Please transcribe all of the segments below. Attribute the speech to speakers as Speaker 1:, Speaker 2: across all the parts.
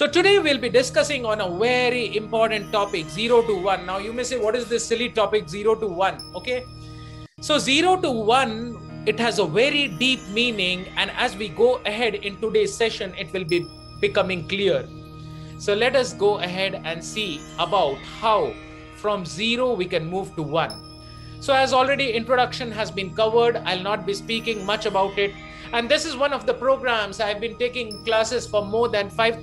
Speaker 1: So today we'll be discussing on a very important topic, 0 to 1. Now you may say, what is this silly topic 0 to 1? Okay. So 0 to 1, it has a very deep meaning. And as we go ahead in today's session, it will be becoming clear. So let us go ahead and see about how from 0 we can move to 1. So as already introduction has been covered, I'll not be speaking much about it. And this is one of the programs. I've been taking classes for more than 5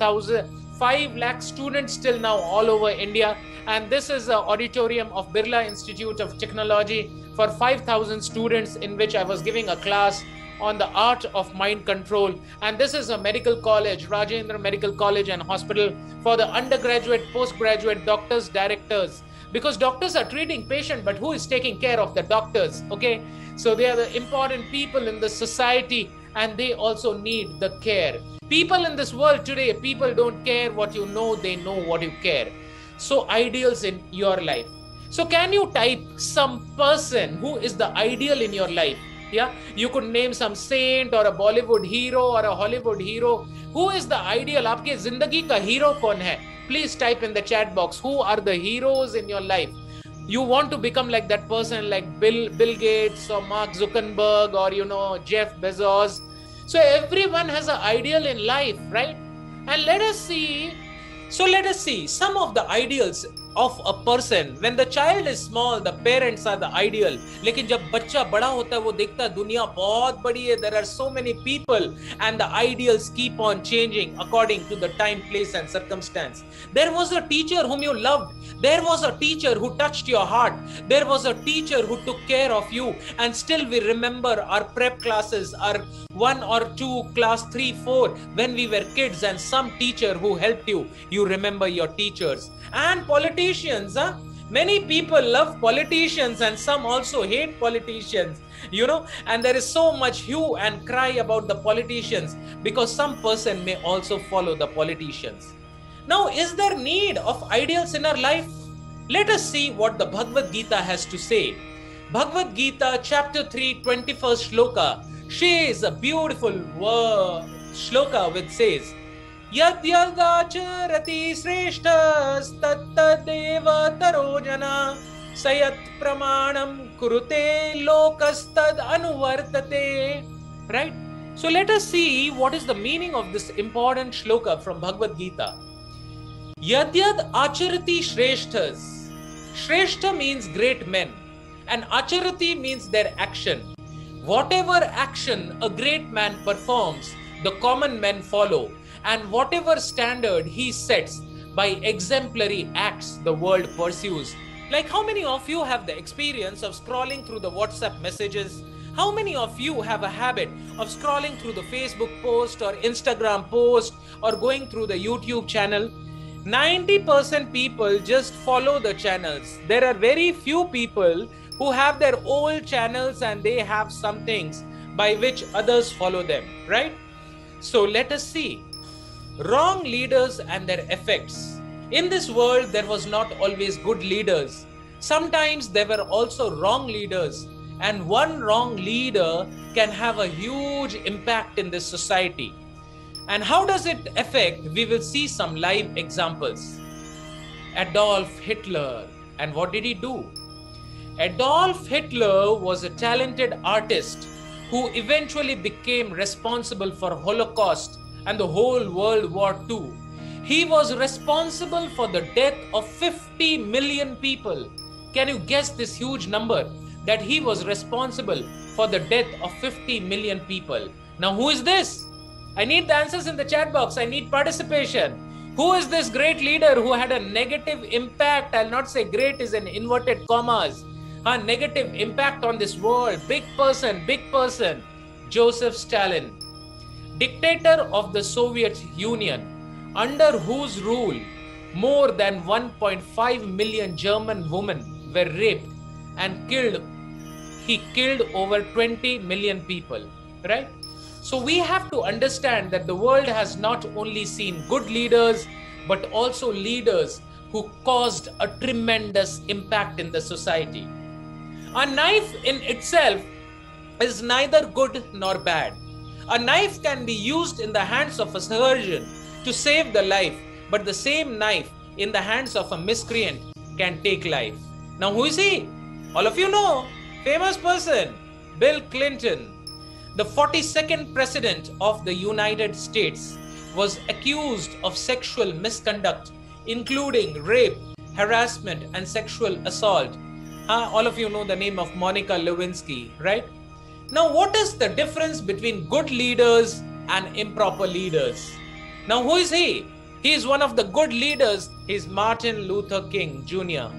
Speaker 1: lakh students till now all over India. And this is the auditorium of Birla Institute of Technology for 5,000 students, in which I was giving a class on the art of mind control. And this is a medical college, Rajendra Medical College and Hospital, for the undergraduate, postgraduate doctors, directors. Because doctors are treating patients, but who is taking care of the doctors? Okay, so they are the important people in the society, and they also need the care. People in this world today, people don't care what you know, they know what you care. So ideals in your life. So can you type some person who is the ideal in your life? Yeah, you could name some saint or a Bollywood hero or a Hollywood hero. Who is the ideal? आपके जिंदगी का hero कौन है? Please type in the chat box. Who are the heroes in your life? You want to become like that person, like Bill Gates or Mark Zuckerberg or Jeff Bezos. So everyone has an ideal in life, right? And let us see some of the ideals of a person. When the child is small, the parents are the ideal. लेकिन जब बच्चा बड़ा होता है, वो देखता है दुनिया बहुत बड़ी है. There are so many people, and the ideals keep on changing according to the time, place, and circumstance. There was a teacher whom you loved. There was a teacher who touched your heart. There was a teacher who took care of you. And still we remember our prep classes, our 1 or 2, class 3, 4, when we were kids, and some teacher who helped you. You remember your teachers. And politicians, many people love politicians, and some also hate politicians, and there is so much hue and cry about the politicians, because some person may also follow the politicians. Now, is there need of ideals in our life? Let us see what the Bhagavad Gita has to say. Bhagavad Gita chapter 3, 21st shloka. She is a beautiful shloka which says, Yad yadacharati shreshtas tattadeva tarojana sayat pramanam kurute lokastad anuvartate. Right? So let us see what is the meaning of this important shloka from Bhagavad Gita. Yad yad acharati shreshtas. Shreshta means great men, and acharati means their action. Whatever action a great man performs, the common men follow. And whatever standard he sets by exemplary acts, the world pursues. Like, how many of you have the experience of scrolling through the WhatsApp messages? How many of you have a habit of scrolling through the Facebook post or Instagram post or going through the YouTube channel? 90% people just follow the channels. There are very few people who have their old channels, and they have some things by which others follow them, right? So let us see. Wrong leaders and their effects. In this world, there was not always good leaders. Sometimes there were also wrong leaders, and one wrong leader can have a huge impact in this society. And how does it affect? We will see some live examples. Adolf Hitler. And what did he do? Adolf Hitler was a talented artist who eventually became responsible for Holocaust and the whole World War II. He was responsible for the death of 50 million people. Can you guess this huge number? That he was responsible for the death of 50 million people. Now, who is this? I need the answers in the chat box. I need participation. Who is this great leader who had a negative impact? I'll not say great is in inverted commas. A negative impact on this world. Big person. Joseph Stalin. Dictator of the Soviet Union, under whose rule more than 1.5 million German women were raped and killed. He killed over 20 million people, right? So we have to understand that the world has not only seen good leaders, but also leaders who caused a tremendous impact in the society. A knife in itself is neither good nor bad. A knife can be used in the hands of a surgeon to save the life, but the same knife in the hands of a miscreant can take life. Now, who is he? All of you know, famous person, Bill Clinton. The 42nd president of the United States was accused of sexual misconduct, including rape, harassment, and sexual assault. All of you know the name of Monica Lewinsky, right? Now, what is the difference between good leaders and improper leaders? Now, who is he? He is one of the good leaders. He is Martin Luther King Jr.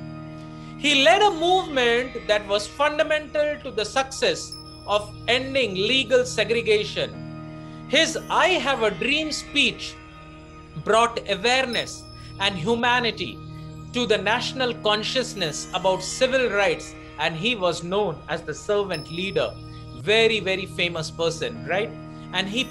Speaker 1: He led a movement that was fundamental to the success of ending legal segregation. His I Have a Dream speech brought awareness and humanity to the national consciousness about civil rights, and he was known as the servant leader. Very, very famous person, right? And he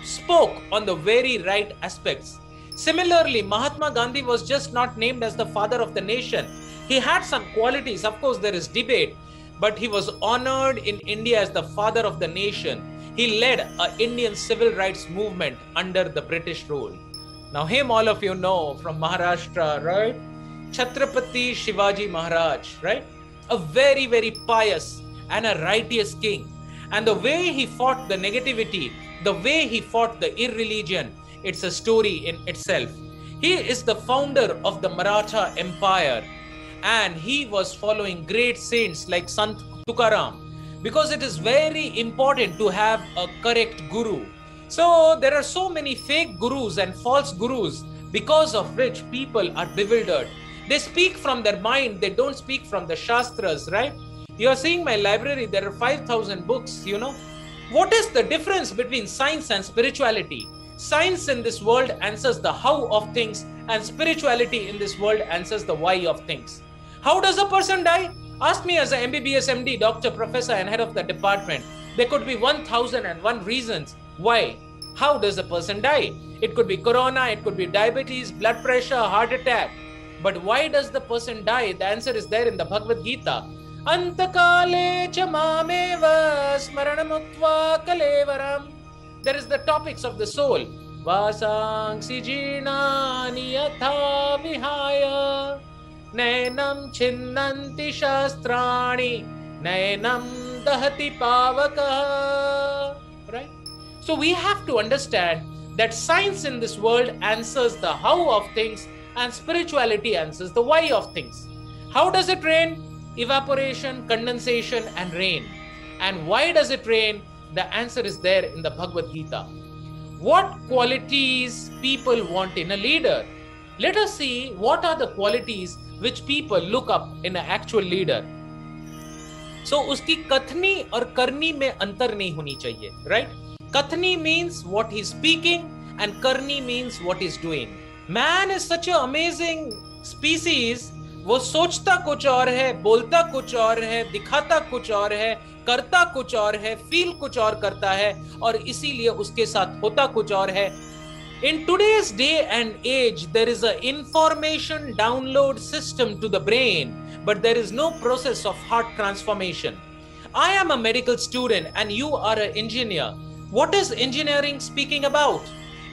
Speaker 1: spoke on the very right aspects. Similarly, Mahatma Gandhi was just not named as the father of the nation. He had some qualities. Of course, there is debate, but he was honored in India as the father of the nation. He led an Indian civil rights movement under the British rule. Now, him all of you know from Maharashtra, right? Chhatrapati Shivaji Maharaj, right? A very, very pious and a righteous king. And the way he fought the negativity, the way he fought the irreligion, it's a story in itself. He is the founder of the Maratha Empire, and he was following great saints like Sant Tukaram, because it is very important to have a correct guru. So there are so many fake gurus and false gurus, because of which people are bewildered. They speak from their mind, they don't speak from the Shastras, right? You are seeing my library, there are 5,000 books, you know. What is the difference between science and spirituality? Science in this world answers the how of things, and spirituality in this world answers the why of things. How does a person die? Ask me as an MBBS, MD, doctor, professor, and head of the department. There could be 1,001 reasons why. How does a person die? It could be corona, it could be diabetes, blood pressure, heart attack. But why does the person die? The answer is there in the Bhagavad Gita. Antakale cha mameva smaranamutva kalevaram. There is the topics of the soul. Vasangsi jinani yatha vihaya nainam chinnanti shastrani nainam dahati pavaka. Right? So we have to understand that science in this world answers the how of things, and spirituality answers the why of things. How does it rain? Evaporation, condensation, and rain. And why does it rain? The answer is there in the Bhagavad Gita. What qualities people want in a leader? Let us see what are the qualities which people look up in an actual leader. So, uski kathni और करनी में अंतर नहीं होनी चाहिए, right? Kathni means what he's speaking, and karni means what he's doing. Man is such an amazing species. वो सोचता कुछ और है, बोलता कुछ और है, दिखाता कुछ और है, करता कुछ और है, फील कुछ और करता है, और इसीलिए उसके साथ होता कुछ और है. In today's day and age, there is an information download system to the brain, but there is no process of heart transformation. I am a medical student and you are an engineer. What is engineering speaking about?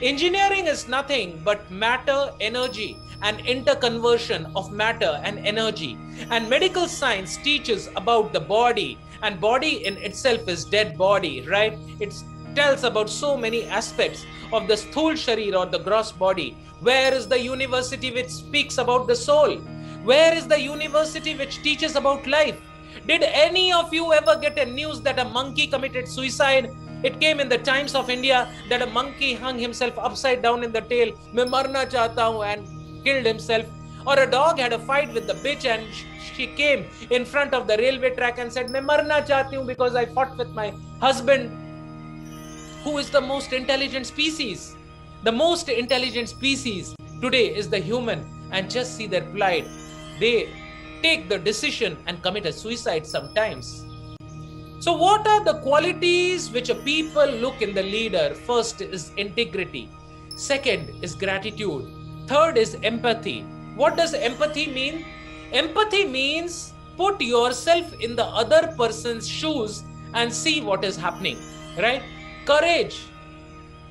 Speaker 1: Engineering is nothing but matter, energy, and interconversion of matter and energy. And medical science teaches about the body, and body in itself is dead body, right? It tells about so many aspects of the sthul sharir or the gross body. Where is the university which speaks about the soul? Where is the university which teaches about life? Did any of you ever get a news that a monkey committed suicide? It came in the Times of India that a monkey hung himself upside down in the tail, "Main marna chahta hu," and killed himself. Or a dog had a fight with the bitch and she came in front of the railway track and said, "Main marna chahti hu because I fought with my husband." Who is the most intelligent species? The most intelligent species today is the human, and just see their plight. They take the decision and commit a suicide sometimes. So what are the qualities which a people look in the leader? First is integrity. Second is gratitude. Third is empathy. What does empathy mean? Empathy means put yourself in the other person's shoes and see what is happening, right? Courage.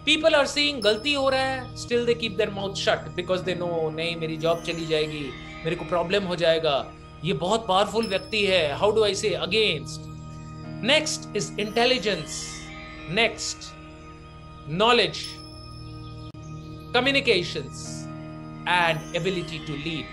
Speaker 1: People are seeing गलती हो रहा है, still they keep their mouth shut because they know नहीं मेरी job चली जाएगी, मेरे को प्रॉब्लम हो जाएगा, ये बहुत पावरफुल व्यक्ति है, how do I say against? Next is intelligence. Next, knowledge, communications, and ability to lead.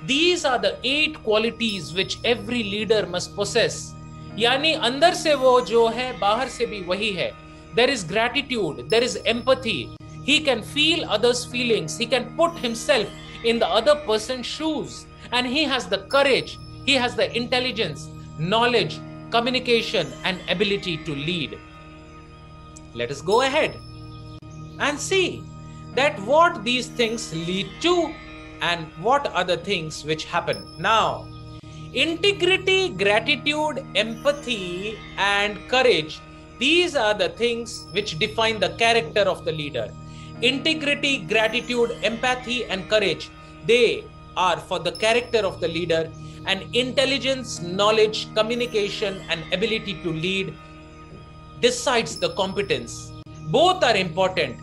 Speaker 1: These are the 8 qualities which every leader must possess. यानी अंदर से वो जो है, बाहर से भी वही है. There is gratitude, there is empathy. He can feel others' feelings. He can put himself in the other person's shoes. And he has the courage, he has the intelligence, knowledge, communication, and ability to lead. Let us go ahead and see that what these things lead to and what are the things which happen. Now, integrity, gratitude, empathy, and courage, these are the things which define the character of the leader. Integrity, gratitude, empathy, and courage, they are for the character of the leader. And intelligence, knowledge, communication, and ability to lead decides the competence. Both are important.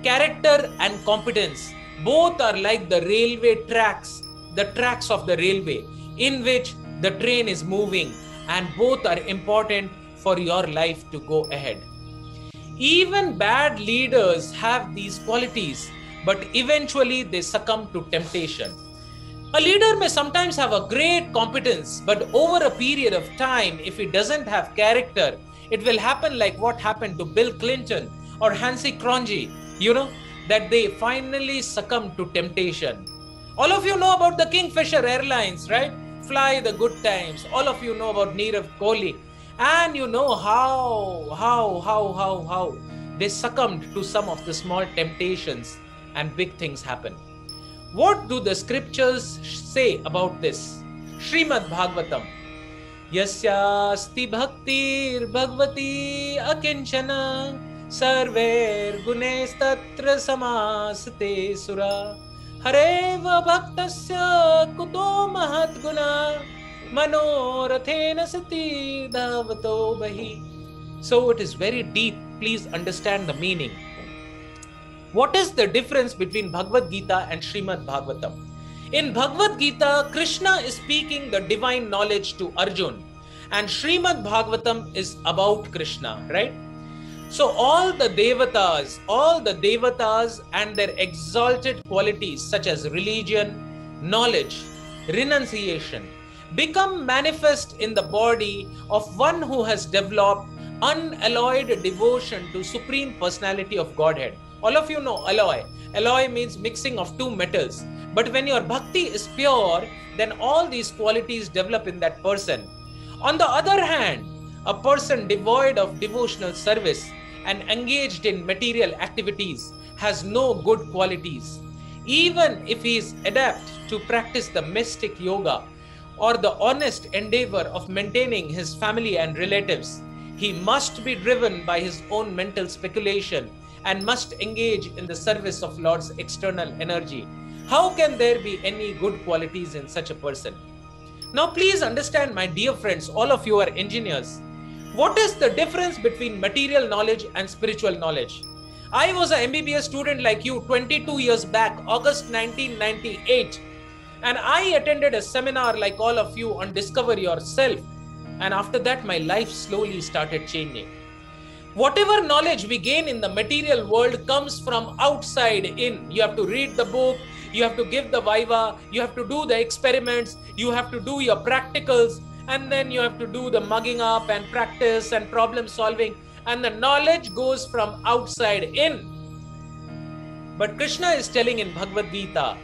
Speaker 1: Character and competence, both are like the railway tracks, the tracks of the railway in which the train is moving, and both are important for your life to go ahead. Even bad leaders have these qualities, but eventually they succumb to temptation. A leader may sometimes have a great competence, but over a period of time, if he doesn't have character, it will happen like what happened to Bill Clinton or Hansi Cronje, that they finally succumb to temptation. All of you know about the Kingfisher Airlines, right? Fly the good times. All of you know about Nirav Kohli. And you know how they succumbed to some of the small temptations and big things happen. What do the scriptures say about this? Srimad Bhagavatam. Yasyasti bhaktir bhagavati akinchana sarver gunes tatra samasate sura hareva bhaktasya kuto mahat guna manorathena sati dhavato bahi. So it is very deep. Please understand the meaning. What is the difference between Bhagavad Gita and Srimad Bhagavatam? In Bhagavad Gita, Krishna is speaking the divine knowledge to Arjun, and Srimad Bhagavatam is about Krishna, right? So all the devatas and their exalted qualities such as religion, knowledge, renunciation become manifest in the body of one who has developed unalloyed devotion to Supreme Personality of Godhead. All of you know alloy. Alloy means mixing of two metals. But when your bhakti is pure, then all these qualities develop in that person. On the other hand, a person devoid of devotional service and engaged in material activities has no good qualities. Even if he is adept to practice the mystic yoga or the honest endeavor of maintaining his family and relatives, he must be driven by his own mental speculation and must engage in the service of Lord's external energy. How can there be any good qualities in such a person? Now please understand, my dear friends, all of you are engineers. What is the difference between material knowledge and spiritual knowledge? I was an MBBS student like you 22 years back, August 1998. And I attended a seminar like all of you on Discover Yourself. And after that, my life slowly started changing. Whatever knowledge we gain in the material world comes from outside in. You have to read the book, you have to give the viva, you have to do the experiments, you have to do your practicals, and then you have to do the mugging up and practice and problem solving. And the knowledge goes from outside in. But Krishna is telling in Bhagavad Gita,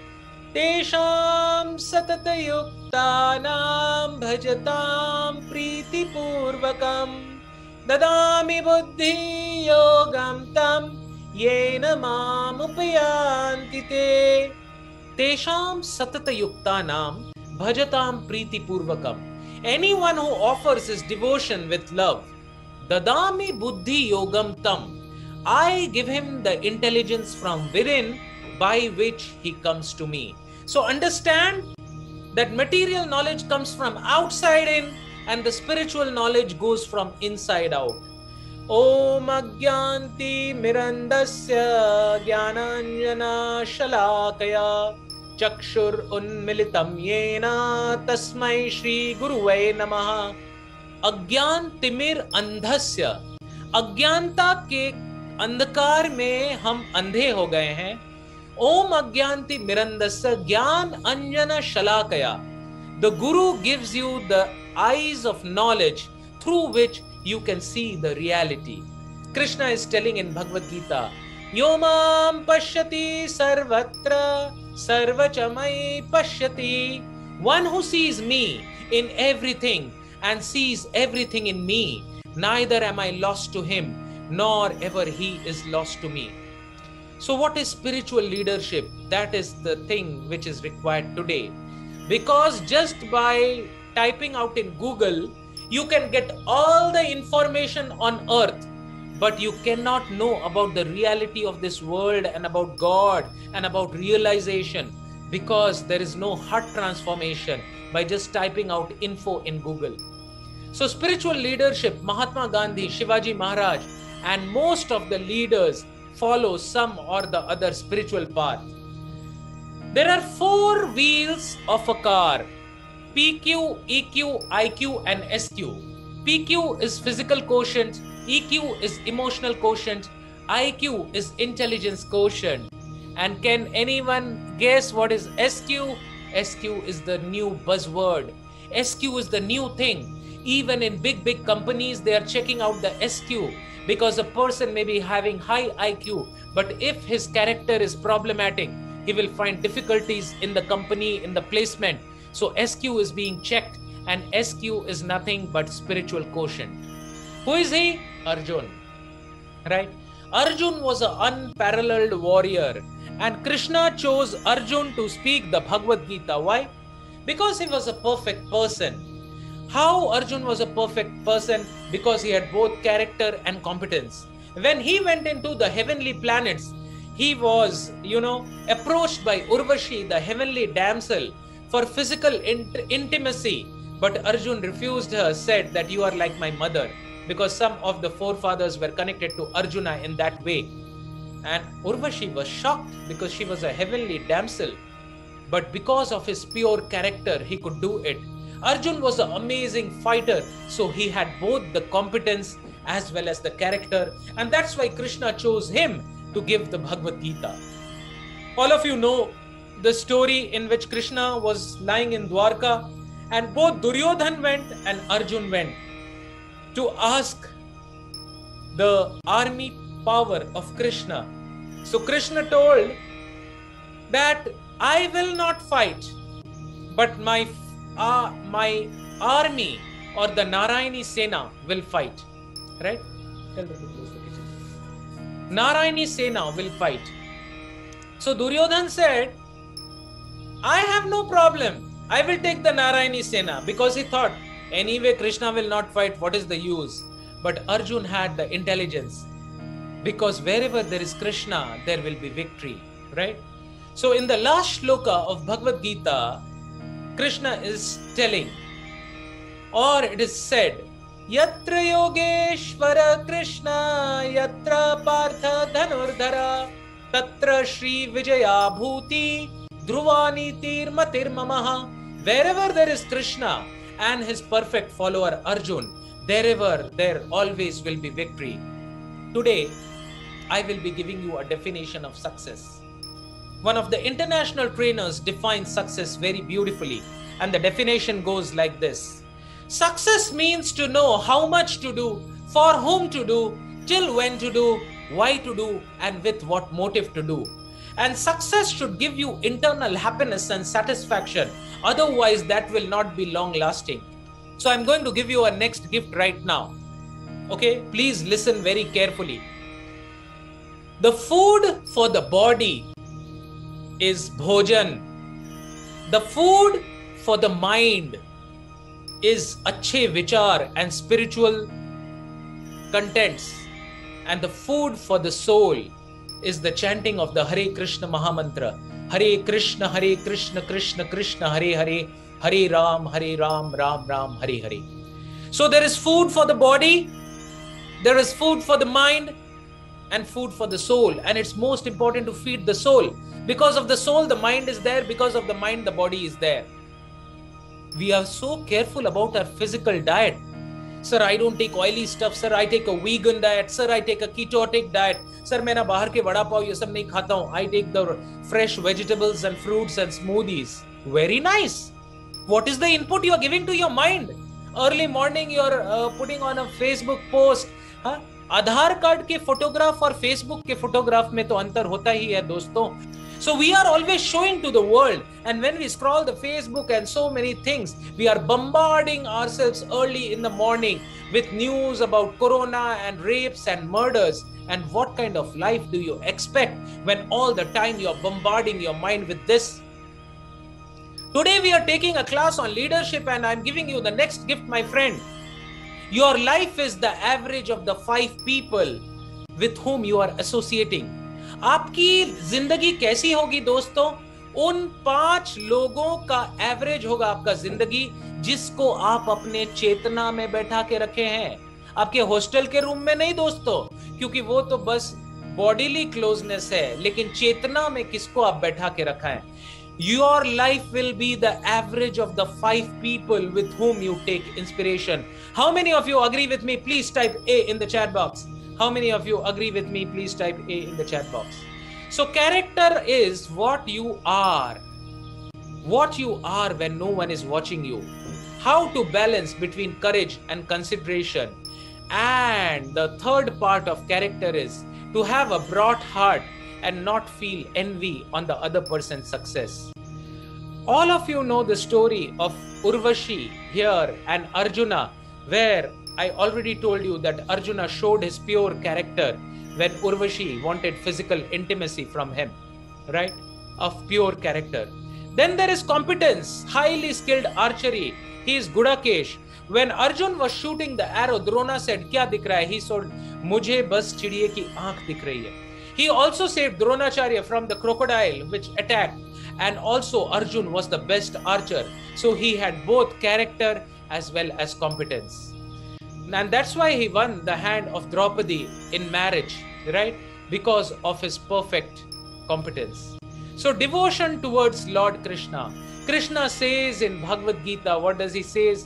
Speaker 1: Tesham satata yuktanam bhajatam priti purvakam dadami buddhi yogam tam yena mam upayanti te. Tesham satata yuktanam bhajatam priti purvakam. Anyone who offers his devotion with love, dadami buddhi yogam tam, I give him the intelligence from within by which he comes to me. So understand that material knowledge comes from outside in and the spiritual knowledge goes from inside out. Om Agyanti Mirandasya Jnananjana Shalakaya Chakshur Unmilitam Yena Tasmai Shri Guruve Namaha. अज्ञान तिमिर अंधस्य, अज्ञानता के अंधकार में हम अंधे हो गए हैं. ओम अज्ञानति मिरंदस्य ज्ञान अंजन शलाकया. The Guru gives you the eyes of knowledge through which you can see the reality. Krishna is telling in Bhagavad Gita, Yomam pashyati sarvatra sarvachamai pashyati. One who sees me in everything and sees everything in me, neither am I lost to him, nor ever he is lost to me. So what is spiritual leadership? That is the thing which is required today. Because just by typing out in Google, you can get all the information on earth, but you cannot know about the reality of this world and about God and about realization, because there is no heart transformation by just typing out info in Google. So spiritual leadership, Mahatma Gandhi, Shivaji Maharaj, and most of the leaders follow some or the other spiritual path. There are 4 wheels of a car: PQ, EQ, IQ, and SQ. PQ is physical quotient, EQ is emotional quotient, IQ is intelligence quotient. And can anyone guess what is SQ? SQ is the new buzzword. SQ is the new thing. Even in big companies, they are checking out the SQ, because a person may be having high IQ, but if his character is problematic, he will find difficulties in the company, in the placement. So SQ is being checked, and SQ is nothing but spiritual quotient. Who is he? Arjun, right? Arjun was an unparalleled warrior, and Krishna chose Arjun to speak the Bhagavad Gita. Why? Because he was a perfect person. How Arjun was a perfect person? Because he had both character and competence. When he went into the heavenly planets, he was, approached by Urvashi, the heavenly damsel, for physical intimacy. But Arjun refused her, said that you are like my mother, because some of the forefathers were connected to Arjuna in that way. And Urvashi was shocked because she was a heavenly damsel. But because of his pure character, he could do it. Arjun was an amazing fighter, so he had both the competence as well as the character, and that's why Krishna chose him to give the Bhagavad Gita. All of you know the story in which Krishna was lying in Dwarka, and both Duryodhan went and Arjun went to ask the army power of Krishna. So Krishna told that I will not fight, but my army or the Narayani Sena will fight. Right? Tell them to close the kitchen. Narayani Sena will fight. So Duryodhan said, I have no problem. I will take the Narayani Sena, because he thought, anyway, Krishna will not fight. What is the use? But Arjun had the intelligence, because wherever there is Krishna, there will be victory. Right? So in the last shloka of Bhagavad Gita, Krishna is telling, or it is said, Yatra Yogeshwara Krishna, Yatra Partha Dhanurdhara, Tatra Shri Vijaya Bhuti, Dhruvani Tir Matir Mamaha. Wherever there is Krishna and his perfect follower Arjun, there always will be victory. Today, I will be giving you a definition of success. One of the international trainers defines success very beautifully, and the definition goes like this. Success means to know how much to do, for whom to do, till when to do, why to do, and with what motive to do. And success should give you internal happiness and satisfaction. Otherwise, that will not be long lasting. So I'm going to give you a next gift right now. Okay, please listen very carefully. The food for the body is bhojan. The food for the mind is achhe vichar and spiritual contents. And the food for the soul is the chanting of the Hare Krishna Mahamantra. Hare Krishna, Krishna Krishna, Hare Hare, Hare Ram, Ram Ram, Hare Hare. So there is food for the body There is food for the mind and food for the soul, and it's most important to feed the soul. Because of the soul, the mind is there. Because of the mind, the body is there. We are so careful about our physical diet. Sir, I don't take oily stuff. Sir, I take a vegan diet. Sir, I take a ketotic diet. Sir, मैं ना बाहर के वड़ा पाव ये सब नहीं खाता हूँ. I take the fresh vegetables and fruits and smoothies. Very nice. What is the input you are giving to your mind? Early morning you are putting on a Facebook post. हाँ? आधार कार्ड के photograph और Facebook के photograph में तो अंतर होता ही है दोस्तों. So we are always showing to the world, and when we scroll the Facebook and so many things, we are bombarding ourselves early in the morning with news about corona and rapes and murders. And what kind of life do you expect when all the time you are bombarding your mind with this? Today we are taking a class on leadership, and I'm giving you the next gift, my friend. Your life is the average of the 5 people with whom you are associating. आपकी जिंदगी कैसी होगी दोस्तों? उन 5 लोगों का average होगा आपका जिंदगी, जिसको आप अपने चेतना में बैठा के रखे हैं. आपके हॉस्टल के रूम में नहीं दोस्तों, क्योंकि वो तो बस बॉडीली क्लोजनेस है, लेकिन चेतना में किसको आप बैठा के रखा है? Your life will be the average of the 5 people with whom you take inspiration. How many of you agree with me? Please type A in the chat box. How many of you agree with me? Please type A in the chat box. So character is what you are. What you are when no one is watching you. How to balance between courage and consideration. And the third part of character is to have a broad heart and not feel envy on the other person's success. All of you know the story of Urvashi here and Arjuna, where I already told you that Arjuna showed his pure character when Urvashi wanted physical intimacy from him, right? Of pure character. Then there is competence, highly skilled archery. He is Gudakesh. When Arjun was shooting the arrow, Drona said, "Kya dikh raha hai?" He said, "Mujhe bas chidiye ki aankh dikh rahi hai." He also saved Dronacharya from the crocodile which attacked, and also Arjun was the best archer. So he had both character as well as competence. And that's why he won the hand of Draupadi in marriage, right? Because of his perfect competence. So devotion towards Lord Krishna. Krishna says in Bhagavad Gita, what does he say?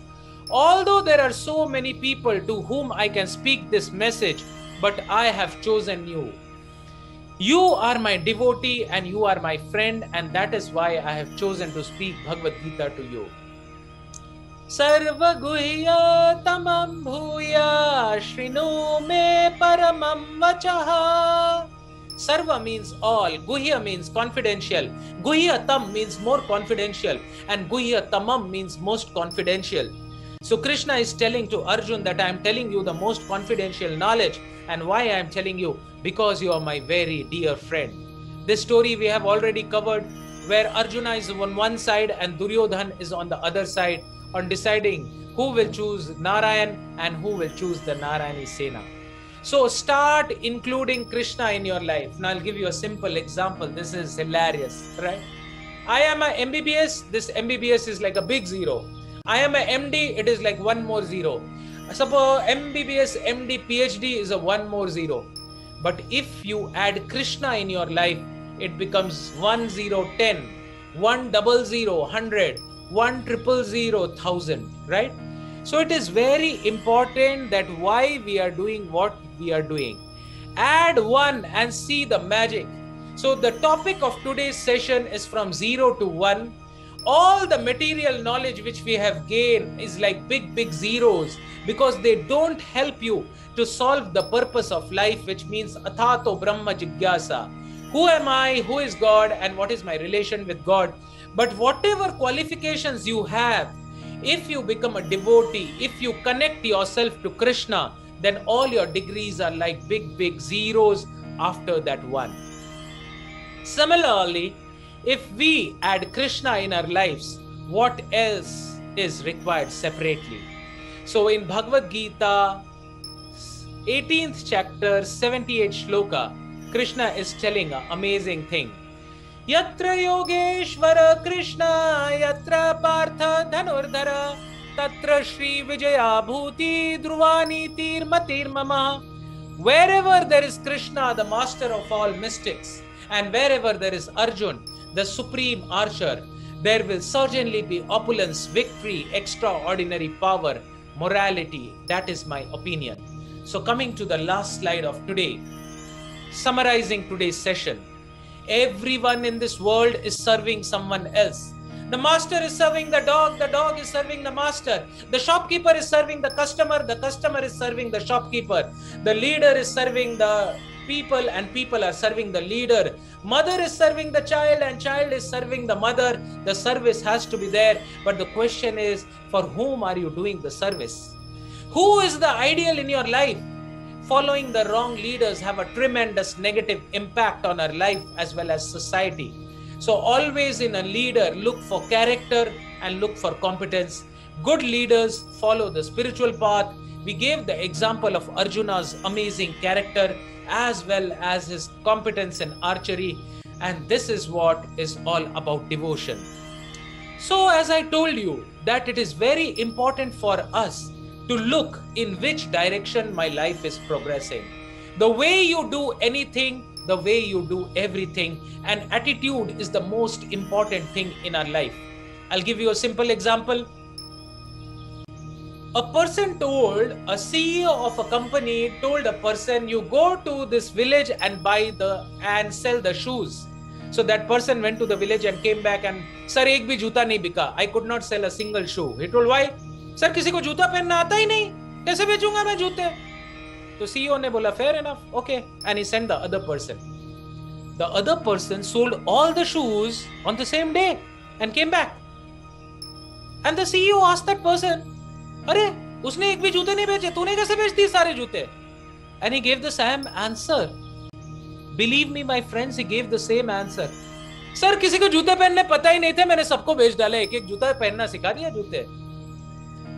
Speaker 1: Although there are so many people to whom I can speak this message, but I have chosen you. You are my devotee and you are my friend, and that is why I have chosen to speak Bhagavad Gita to you. सर्वगुह्य तमं भूया श्रीनु मे परमं वचः. Sarva means all, Guhya means confidential, Guhya tam means more confidential, and Guhya tamam means most confidential. So Krishna is telling to Arjun that I am telling you the most confidential knowledge. And why I am telling you? Because you are my very dear friend. This story we have already covered, where Arjuna is on one side and Duryodhan is on the other side, on deciding who will choose Narayan and who will choose the Narayani Sena. So start including Krishna in your life. Now I'll give you a simple example. This is hilarious, right? I am a MBBS. This MBBS is like a big zero. I am a MD. It is like one more zero. Suppose MBBS, MD, PhD is a one more zero. But if you add Krishna in your life, it becomes 1 0 10, 1 0 0 100, 1 0 0 1000, right? So it is very important that why we are doing what we are doing. Add 1 and see the magic. So the topic of today's session is from 0 to 1. All the material knowledge which we have gained is like big zeros, because they don't help you to solve the purpose of life, which means Athato Brahma Jigyasa. Who am I? Who is God? And what is my relation with God? But whatever qualifications you have, if you become a devotee, if you connect yourself to Krishna, then all your degrees are like big zeros after that one. Similarly, if we add Krishna in our lives, what else is required separately? So in Bhagavad Gita, 18th chapter, 78th shloka, Krishna is telling an amazing thing. Yatra Yogeshwara Krishna, Yatra Partha Dhanurdhara, Tatra Shri Vijaya Bhuti Druvani Tirmatir Mama. Wherever there is Krishna, the master of all mystics, and wherever there is Arjun, the supreme archer, there will certainly be opulence, victory, extraordinary power, morality. That is my opinion. So coming to the last slide of today, summarizing today's session, everyone in this world is serving someone else. The master is serving the dog is serving the master, the shopkeeper is serving the customer is serving the shopkeeper, the leader is serving the people and people are serving the leader, mother is serving the child and child is serving the mother. The service has to be there, but the question is, for whom are you doing the service? Who is the ideal in your life? Following the wrong leaders have a tremendous negative impact on our life as well as society. So always in a leader, look for character and look for competence. Good leaders follow the spiritual path. We gave the example of Arjuna's amazing character as well as his competence in archery. And this is what is all about devotion. So as I told you that it is very important for us to look in which direction my life is progressing. The way you do anything, the way you do everything, and attitude is the most important thing in our life. I'll give you a simple example. A person told, a CEO of a company told a person, you go to this village and and sell the shoes. So that person went to the village and came back and, sir, ek bhi juta nahi bika. I could not sell a single shoe. He told, why? Sir, किसी को जूता पहनना आता ही नहीं, कैसे बेचूंगा मैं जूते? तो CEO ने बोला, fair enough, okay, and he sent the other person. The other person sold all the shoes on the same day and came back. And the CEO asked that person, अरे उसने एक भी जूते नहीं बेचे, तूने कैसे बेच दिए सारे जूते? And he gave the same answer. Believe me, my friends, he gave the same answer. Sir, किसी को जूते पहनने पता ही नहीं थे, मैंने सबको बेच डाला, एक एक जूता पहनना सिखा दिया जूते.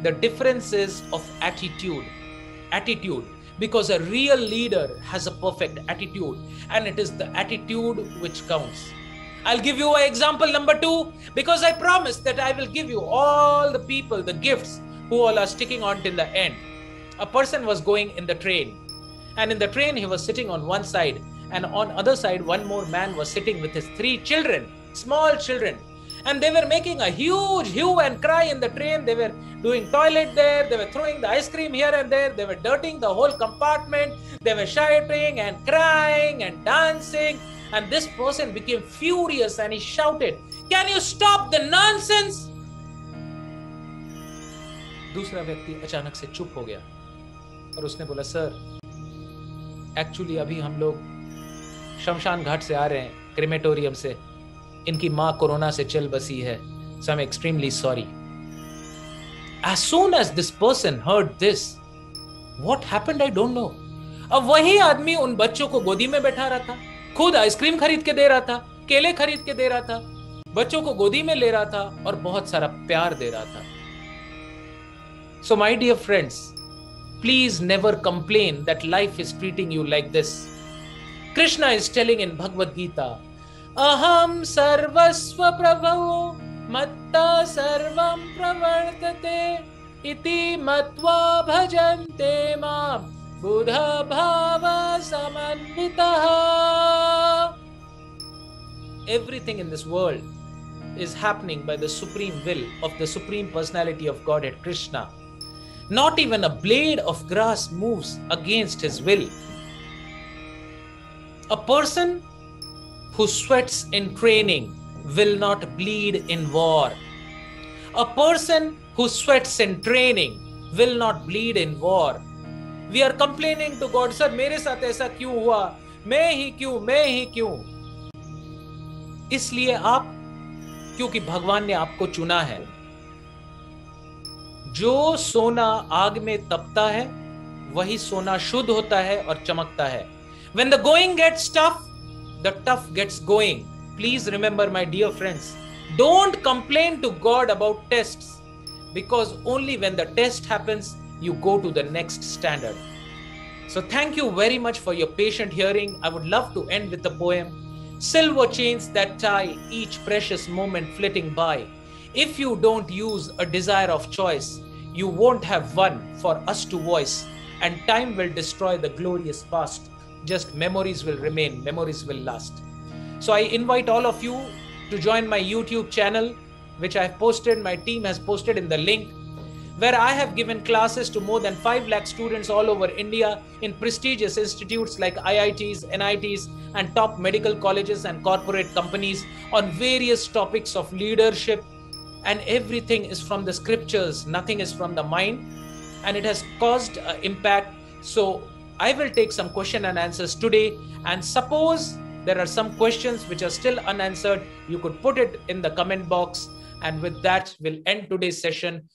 Speaker 1: The difference is of attitude. Attitude. Because a real leader has a perfect attitude, and it is the attitude which counts. I'll give you an example number 2, because I promised that I will give you all the people, the gifts, who all are sticking on till the end. A person was going in the train, and in the train he was sitting on one side, and on other side one more man was sitting with his 3 children, small children. And they were making a huge hue and cry in the train. They were doing toilet there. They were throwing the ice cream here and there. They were dirtying the whole compartment. They were shouting and crying and dancing. And this person became furious and he shouted, "Can you stop the nonsense?" दूसरा व्यक्ति अचानक से चुप हो गया और उसने बोला, सर, एक्चुअली अभी हम लोग शमशान घाट से आ रहे हैं, क्रेमेटोरियम से. इनकी मां कोरोना से चल बसी है. So I'm extremely sorry. As soon as this person heard this, what happened I don't know. अब वही आदमी उन बच्चों को गोदी में बैठा रहा था, खुद आइसक्रीम खरीद के दे रहा था, केले खरीद के दे रहा था, बच्चों को गोदी में ले रहा था और बहुत सारा प्यार दे रहा था. So my dear friends, please never complain that life is treating you like this. Krishna is telling in Bhagavad Gita, Aham sarvasva prabhavo matta sarvam pravartate iti matva bhajante mam buddha bhava samanvitaha. Everything in this world is happening by the supreme will of the Supreme Personality of Godhead, Krishna. Not even a blade of grass moves against his will. A person who sweats in training will not bleed in war. A person who sweats in training will not bleed in war. We are complaining to God, sir, मेरे साथ ऐसा क्यों हुआ? मैं ही क्यों? इसलिए आप, क्योंकि भगवान ने आपको चुना है. जो सोना आग में तपता है, वही सोना शुद्ध होता है और चमकता है. When the going gets tough, the tough gets going. Please remember, my dear friends, don't complain to God about tests, because only when the test happens, you go to the next standard. So thank you very much for your patient hearing. I would love to end with the poem. Silver chains that tie each precious moment flitting by. If you don't use a desire of choice, you won't have one for us to voice, and time will destroy the glorious past. Just memories will remain, memories will last. So I invite all of you to join my YouTube channel, which I have posted, my team has posted in the link, where I have given classes to more than 5 lakh students all over India in prestigious institutes like IITs, NITs, and top medical colleges and corporate companies on various topics of leadership. And everything is from the scriptures, nothing is from the mind, and it has caused impact. So I will take some question and answers today, and suppose there are some questions which are still unanswered, you could put it in the comment box, and with that we'll end today's session.